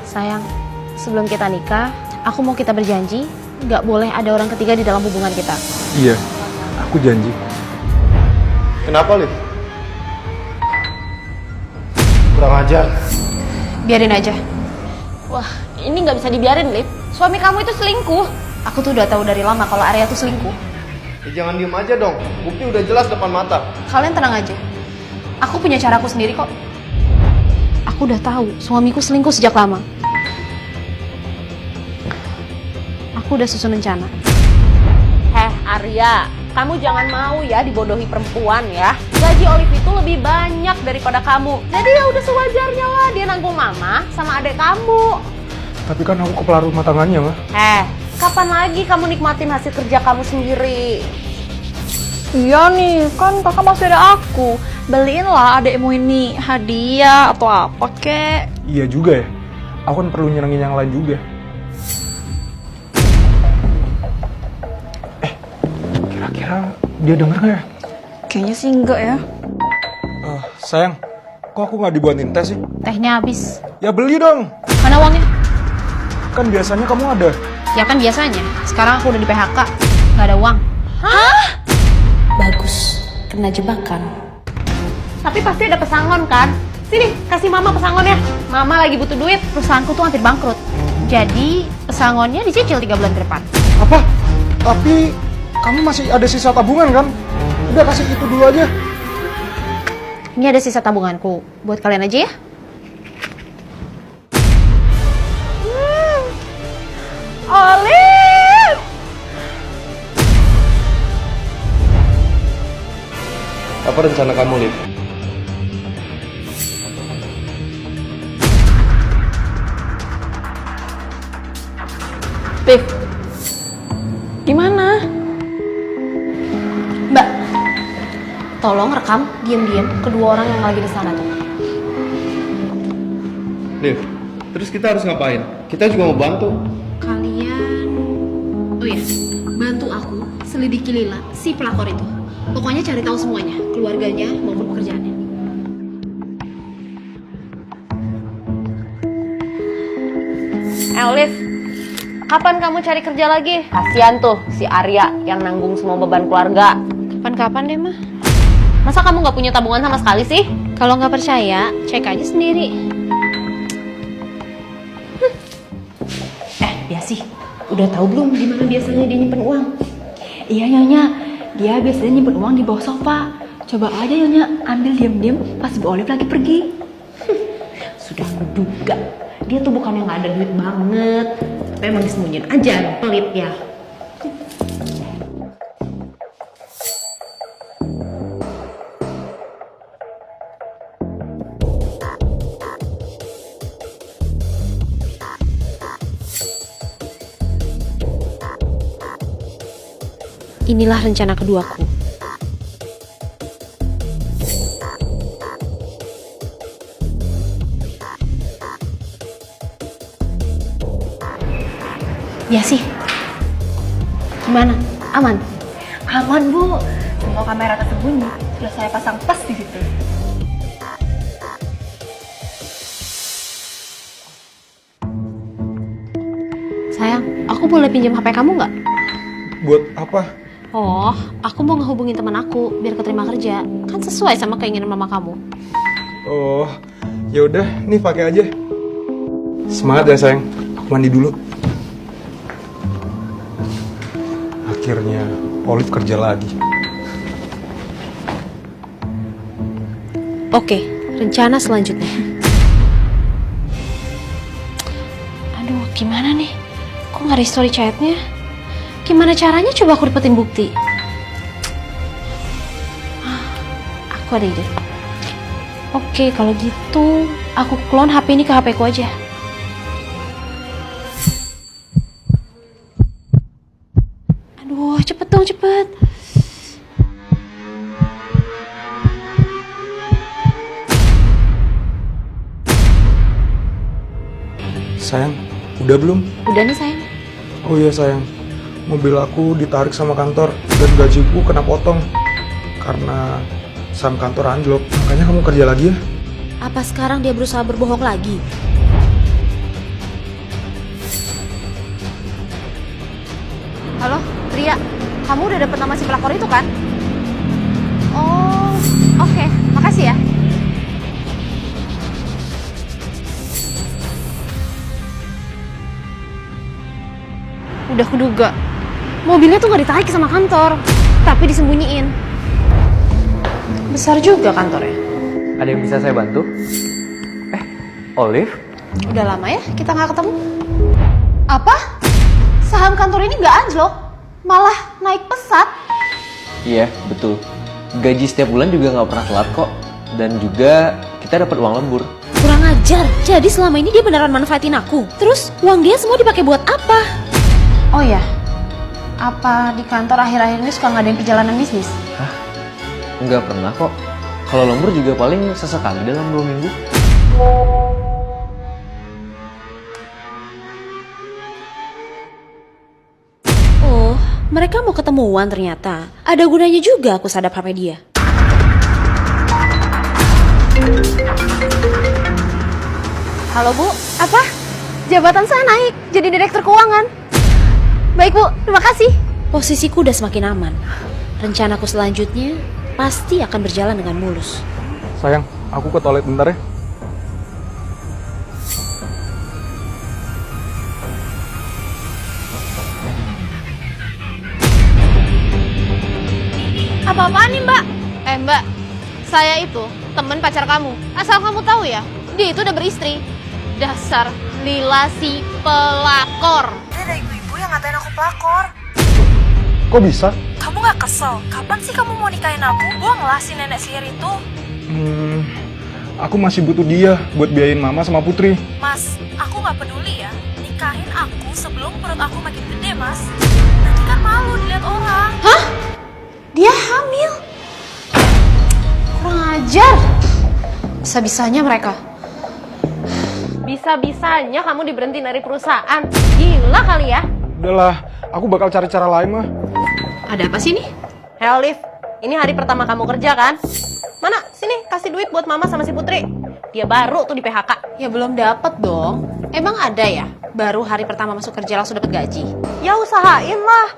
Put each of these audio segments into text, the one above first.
Sayang, sebelum kita nikah, aku mau kita berjanji nggak boleh ada orang ketiga di dalam hubungan kita. Iya, aku janji. Kenapa, Liv? Kurang ajar. Biarin aja. Wah, ini nggak bisa dibiarin, Liv. Suami kamu itu selingkuh. Aku tuh udah tahu dari lama kalau Arya tuh selingkuh. Ya, jangan diem aja dong. Bukti udah jelas depan mata. Kalian tenang aja. Aku punya caraku sendiri kok. Aku udah tahu suamiku selingkuh sejak lama. Aku udah susun rencana. Arya, kamu jangan mau ya dibodohi perempuan ya. Gaji Olive itu lebih banyak daripada kamu. Jadi ya udah sewajarnya lah dia nanggung mama sama adik kamu. Tapi kan aku kepala rumah tangganya, Ma. Kapan lagi kamu nikmatin hasil kerja kamu sendiri? Iya nih, kan kakak masih ada aku. Beliin lah adekmu ini hadiah atau apa kek. Iya juga ya. Aku kan perlu nyenengin yang lain juga. Kira-kira dia denger nggak ya? Kayaknya sih enggak ya. Sayang, kok aku nggak dibuatin tes sih? Tehnya habis. Ya beli dong. Mana uangnya? Kan biasanya kamu ada. Ya kan biasanya. Sekarang aku udah di PHK. Nggak ada uang. Bagus. Kena jebakan. Tapi pasti ada pesangon kan? Sini, kasih mama pesangonnya. Mama lagi butuh duit. Perusahaanku tuh hampir bangkrut. Jadi pesangonnya dicicil 3 bulan ke depan. Apa? Tapi kamu masih ada sisa tabungan kan? Udah kasih itu dulu aja. Ini ada sisa tabunganku. Buat kalian aja ya. Olive! Apa rencana kamu, Liv? Liv, gimana? Mbak, tolong rekam diam-diam kedua orang yang lagi di sana tuh. Liv, terus kita harus ngapain? Kita juga mau bantu. Kalian, oh ya, bantu aku selidiki Lila, si pelakor itu. Pokoknya cari tahu semuanya, keluarganya maupun pekerjaannya. Olive, kapan kamu cari kerja lagi? Kasian tuh si Arya yang nanggung semua beban keluarga. Kapan-kapan deh, mah. Masa kamu nggak punya tabungan sama sekali sih? Kalau nggak percaya, cek aja sendiri. Ya sih, udah tahu belum di mana biasanya dia nyimpen uang? Iya Nyonya, dia biasanya nyimpen uang di bawah sofa. Coba aja Nyonya ambil diam-diam pas Bu Olive lagi pergi. Sudah menduga, dia tuh bukan yang nggak ada duit banget, tapi emang disembunyiin aja, pelit ya. Inilah rencana keduaku. Ya sih. Gimana? Aman? Aman Bu, semua kamera tersembunyi sudah saya pasang pas di situ. Sayang, aku boleh pinjam HP kamu nggak? Buat apa? Oh, aku mau ngehubungin teman aku biar keterima kerja. Kan sesuai sama keinginan mama kamu. Oh, ya udah, nih pakai aja. Semangat ya sayang. Aku mandi dulu. Akhirnya Olive kerja lagi. Oke, rencana selanjutnya. Aduh, gimana nih? Kok nggak ada story chatnya? Gimana caranya coba aku dapetin bukti? Aku ada ide. Oke, kalau gitu aku clone HP ini ke HP ku aja. Aduh, cepet dong, cepet. Sayang, udah belum? Udah nih sayang. Oh iya sayang, mobil aku ditarik sama kantor dan gajiku kena potong karena saham kantor anjlok. Makanya kamu kerja lagi ya? Apa sekarang dia berusaha berbohong lagi? Halo, Ria. Kamu udah dapet nama si pelakor itu kan? Oh, oke. Makasih ya. Udah kuduga. Mobilnya tuh gak ditarik sama kantor, tapi disembunyiin. Besar juga kantornya. Ada yang bisa saya bantu? Olive? Udah lama ya kita gak ketemu. Apa? Saham kantor ini gak anjlok, malah naik pesat. Iya, betul. Gaji setiap bulan juga nggak pernah telat kok. Dan juga kita dapat uang lembur. Kurang ajar. Jadi selama ini dia beneran manfaatin aku. Terus uang dia semua dipakai buat apa? Oh ya, apa di kantor akhir-akhir ini suka ngadain perjalanan bisnis? Hah? Nggak pernah kok. Kalau lembur juga paling sesekali dalam 2 minggu. Oh, mereka mau ketemuan ternyata. Ada gunanya juga aku sadap HP dia. Halo Bu, apa? Jabatan saya naik jadi direktur keuangan. Baik Bu, terima kasih. Posisiku udah semakin aman. Rencanaku selanjutnya pasti akan berjalan dengan mulus. Sayang, aku ke toilet bentar ya. Apa-apaan nih Mbak? Mbak, saya itu temen pacar kamu. Asal kamu tahu ya, dia itu udah beristri. Dasar Lila si pelakor. Dia ada ibu-ibu yang ngatain aku pelakor. Kok bisa? Kamu gak kesel? Kapan sih kamu mau nikahin aku? Buanglah si nenek sihir itu. Aku masih butuh dia buat biayain mama sama Putri. Mas, aku gak peduli ya. Nikahin aku sebelum perut aku makin gede, Mas. Nanti kan malu dilihat orang. Hah? Dia hamil? Kurang ajar. Bisa-bisanya mereka. Bisa-bisanya kamu diberhentiin dari perusahaan. Gila kali ya. Udahlah, aku bakal cari cara lain mah. Ada apa sih nih? Hey Olive, ini hari pertama kamu kerja kan? Mana? Sini, kasih duit buat mama sama si Putri. Dia baru tuh di PHK. Ya belum dapet dong. Emang ada ya? Baru hari pertama masuk kerja langsung dapet gaji. Ya usahain lah.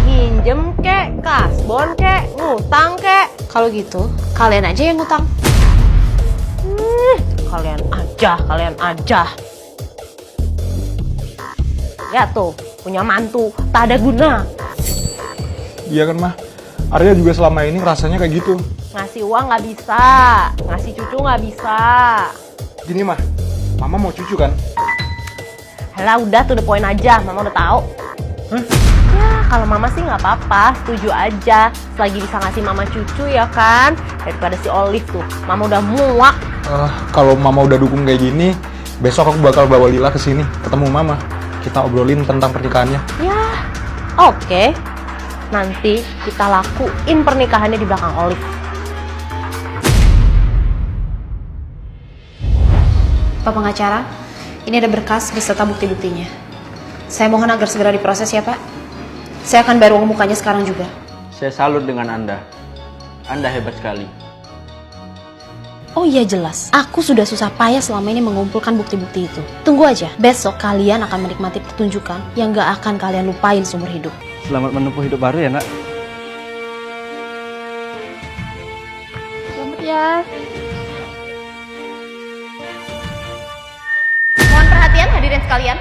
Minjem kek, kasbon kek, ngutang kek. Kalau gitu, kalian aja yang ngutang. Kalian aja. Ya tuh, punya mantu, tak ada guna. Iya kan mah? Arya juga selama ini rasanya kayak gitu. Ngasih uang nggak bisa, ngasih cucu nggak bisa. Gini mah, mama mau cucu kan? Halah udah tuh the point aja, mama udah tahu. Ya kalau mama sih nggak apa-apa, setuju aja. Selagi bisa ngasih mama cucu ya kan, daripada si Olive tuh, mama udah muak. Kalau mama udah dukung kayak gini, besok aku bakal bawa Lila ke sini, ketemu mama. Kita obrolin tentang pernikahannya. Ya, oke. Nanti kita lakuin pernikahannya di belakang Olive. Pak pengacara, ini ada berkas beserta bukti-buktinya. Saya mohon agar segera diproses ya Pak. Saya akan bayar uang mukanya sekarang juga. Saya salut dengan Anda. Anda hebat sekali. Oh iya jelas, aku sudah susah payah selama ini mengumpulkan bukti-bukti itu. Tunggu aja, besok kalian akan menikmati pertunjukan yang gak akan kalian lupain seumur hidup. Selamat menempuh hidup baru ya, Nak. Selamat ya. Mohon perhatian hadirin sekalian.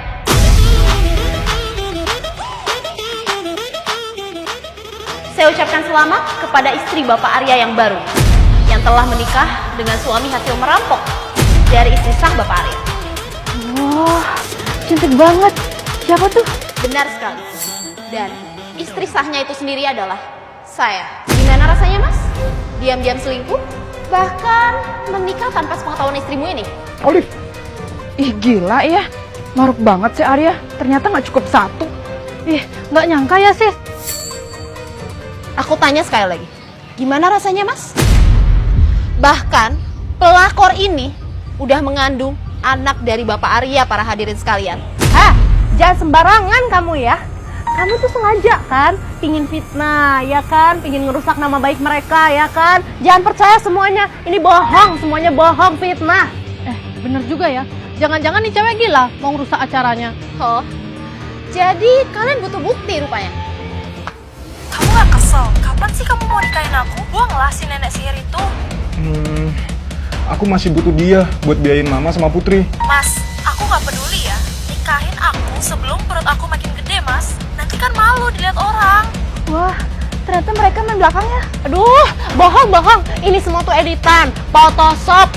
Saya ucapkan selamat kepada istri Bapak Arya yang baru, yang telah menikah dengan suami hasil merampok dari istri sah Bapak Arya. Wah, cantik banget. Siapa tuh? Benar sekali. Dan istri sahnya itu sendiri adalah saya. Gimana rasanya, Mas? Diam-diam selingkuh? Bahkan menikah tanpa sepengetahuan istrimu ini? Olive, ih gila ya, maruk banget sih Arya. Ternyata nggak cukup satu. Ih, nggak nyangka ya sis. Aku tanya sekali lagi, gimana rasanya Mas? Bahkan pelakor ini udah mengandung anak dari Bapak Arya, para hadirin sekalian. Hah, jangan sembarangan kamu ya. Kamu tuh sengaja kan, pingin fitnah ya kan, pingin ngerusak nama baik mereka ya kan. Jangan percaya semuanya, ini bohong, semuanya bohong, fitnah. Bener juga ya. Jangan-jangan nih cewek gila mau ngerusak acaranya. Oh, jadi kalian butuh bukti rupanya. nggak kesel? Kapan sih kamu mau nikahin aku? Buanglah si nenek sihir itu. Aku masih butuh dia buat biayain mama sama Putri. Mas, aku nggak peduli ya. Nikahin aku sebelum perut aku makin gede, Mas. Nanti kan malu dilihat orang. Wah, ternyata mereka main belakangnya. Aduh, bohong. Ini semua tuh editan, Photoshop.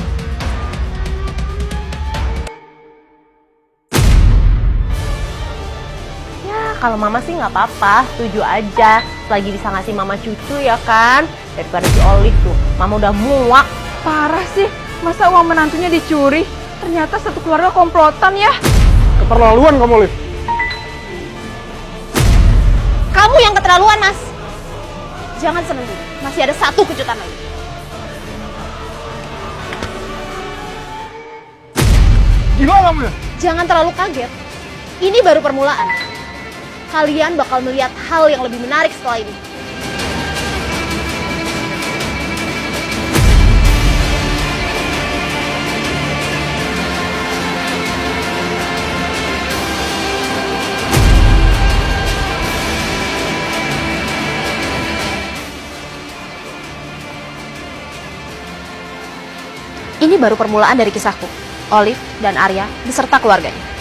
Ya, kalau mama sih nggak apa-apa, setuju aja. Lagi bisa ngasih mama cucu ya kan? Daripada si Olive tuh, mama udah muak. Parah sih, masa uang menantunya dicuri? Ternyata satu keluarga komplotan ya. Keterlaluan kamu, Liv. Kamu yang keterlaluan, Mas. Jangan seneng dulu, masih ada satu kejutan lagi. Gila kamu ya? Jangan terlalu kaget. Ini baru permulaan. Kalian bakal melihat hal yang lebih menarik setelah ini. Ini baru permulaan dari kisahku. Olive dan Arya beserta keluarganya.